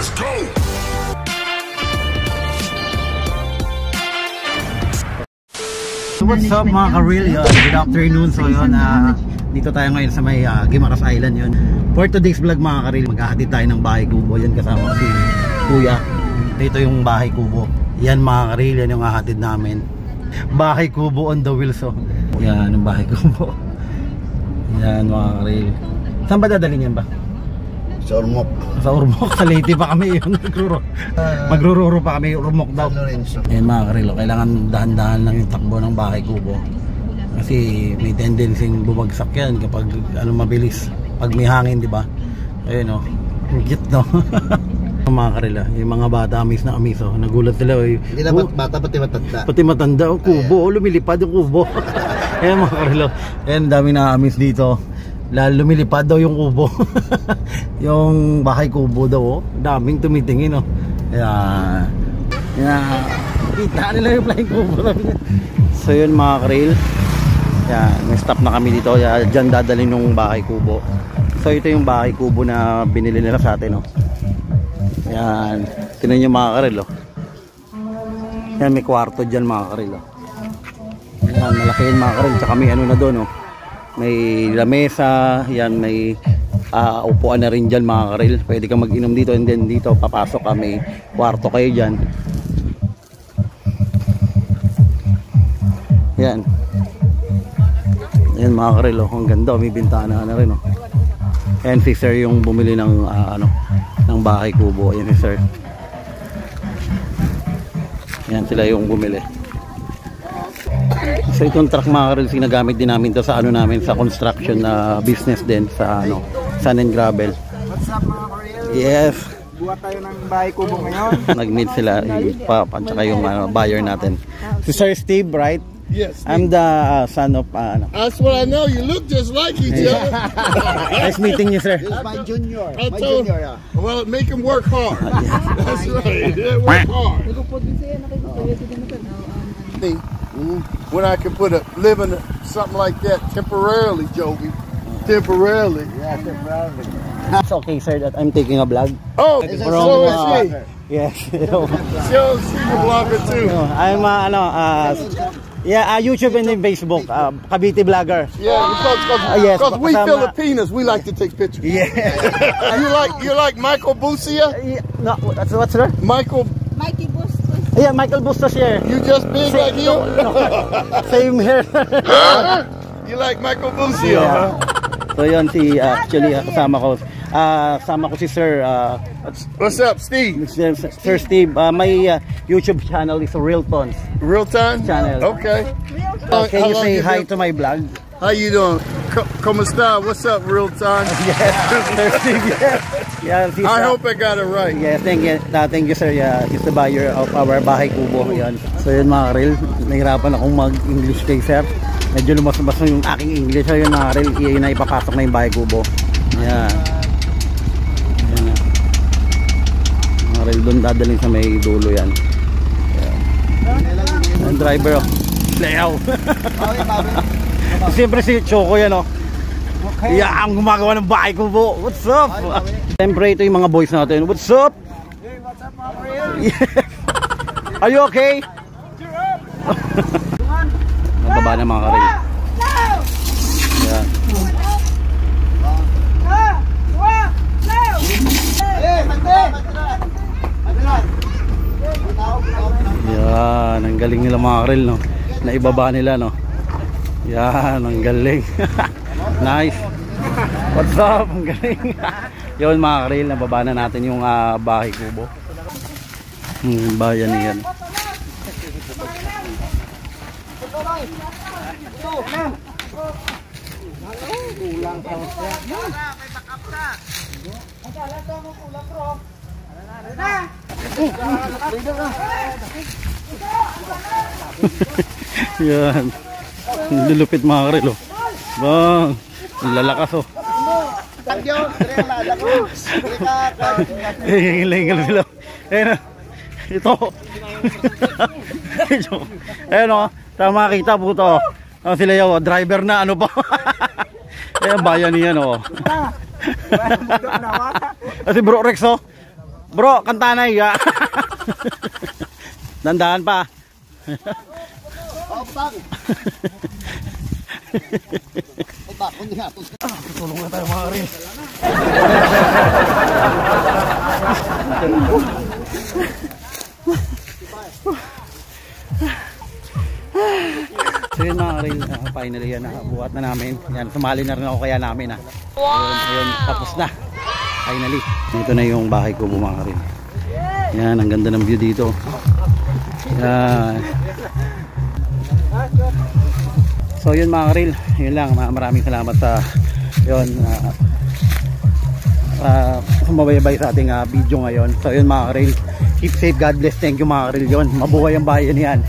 Let's go! So what's up mga ka-real? Good afternoon. So yun, dito tayo ngayon sa may Guimaras Island yun. For today's vlog mga ka-real, maghahatid tayo ng bahay kubo. Yan kasama si Kuya. Dito yung bahay kubo. Yan mga ka-real, yan yung hahatid namin. Bahay kubo on the wheels. So yan yung bahay kubo. Yan mga ka-real. Saan ba dadalhin yan ba? Sa Ormoc. Sa Ormoc, sa Leyte pa kami yun. Magrururo pa kami, Ormoc daw. Ayan mga karilo, kailangan dahan-dahan lang yung takbo ng bahay kubo. Kasi may tendency bumagsak yan kapag mabilis. Pag may hangin, di ba? Ayun o, cute no? Mga karilo, yung mga bata amis na amis o. Nagulat sila. Hindi na bata, pati matanda. Pati matanda, o kubo, lumilipad yung kubo. Ayan mga karilo, ayan dami na amis dito. Lalo lumilipad daw yung kubo. Yung bahay kubo daw, daming tumitingin oh. Kaya kita nila yung flying kubo. So yun mga ka-rail, may stop na kami dito. Diyan dadalhin yung bahay kubo. So ito yung bahay kubo na binili nila sa atin oh. Ayan, tinan nyo mga ka-rail oh. Yan, may kwarto dyan mga ka-rail oh. Ayan, malaki yun mga ka-rail. Tsaka may ano na doon oh, may lamesa, yan, may upuan na rin dyan mga karil. Pwede kang mag-inom dito, and then dito papasok ka, may kwarto kayo dyan. Yan, yan mga karil oh. Ang ganda, may bintana na rin oh. Yan si sir yung bumili ng ng bahay kubo. Yan si sir. Yan sila yung bumili. So itong truck mga karil, sinagamit din namin to sa namin, sa construction na business din, sa sand and gravel. What's up mga karil? Yes. Buhat tayo ng bahay kubo ngayon. Nag-meet sila at saka yung buyer natin. Si Sir Steve, right? Yes. I'm the son of That's what I know. You look just like each other. Nice meeting you, sir. This is my junior. I My told, junior, yeah. well, make him work hard. That's right. Yeah, work hard. When I can live in something like that temporarily, Joby. Temporarily. Yeah, temporarily. It's okay, sir, that I'm taking a vlog. Oh, It's so a is she. Yes. She's a blogger too. I'm YouTube and then Facebook, Cavite vlogger. Yeah, yes, because we kasama- Filipinos, we like to take pictures. Yeah. You like Michael Busia? No, what's sir? Michael, Mikey Bustos. Yeah, Michael Bustos here. you just big like him? Same here. You like Michael Busia? Yeah. So yun si actually kasama ko si Sir What's up, Steve? Sir Steve. My YouTube channel is Real Tons Real time? channel. Okay. Can you How long say you hi been- to my vlog? How you doing? Como esta? What's up, Real time? Yes, Sir Steve. Yeah, he's, I hope I got it right. yeah, thank you sir. Yeah, he's the buyer of our bahay kubo. Yan. So yun mga real, nahirapan akong mag-English kay sir. Medyo lumas-lumas yung aking English. So yun mga real, yun na ipapasok na yung bahay kubo. Yan. Yan na. Mga real, doon dadalhin sa may dulo yan. Yan. Ang driver oh. Layaw. Siyempre si Choco yan oh. Yeah, ang gumagawa ng bahay kubo. What's up? Siyempre ito yung mga boys natin. What's up? Hey, what's up mga karil? Are you okay? Nababa na mga karil. Yan. Yan, ang galing nila mga karil no. Naibaba nila no. Yan, ang galing. Nice. What's up? Ang galing. Yun mga karil, nababa na natin yung bahay kubo. Bayan niyan. Yan. Lulupit mga karil oh. Bang. Ang lalakas oh. Hingal sila. Ayun ito. Ayun o. Tama makita po ito. Ang sila yung driver na ano pa. Ayan bayan niyan o. Kasi Bro Rex o. Bro, kanta na iya. Dandahan pa. Tutulong na tayo mga rin. So yun mga rin, finally yan, buhat na namin. Yan, sumali na rin ako kaya namin. Ayun, tapos na. Finally. Dito na yung bahay ko mga rin. Yan, ang ganda ng view dito. Yan. So yun mga karil, yun lang, maraming salamat sa yun sumabaybay sa ating video ngayon. So yun mga karil, keep safe, God bless, thank you mga karil. Yun, mabuhay ang bayan yan.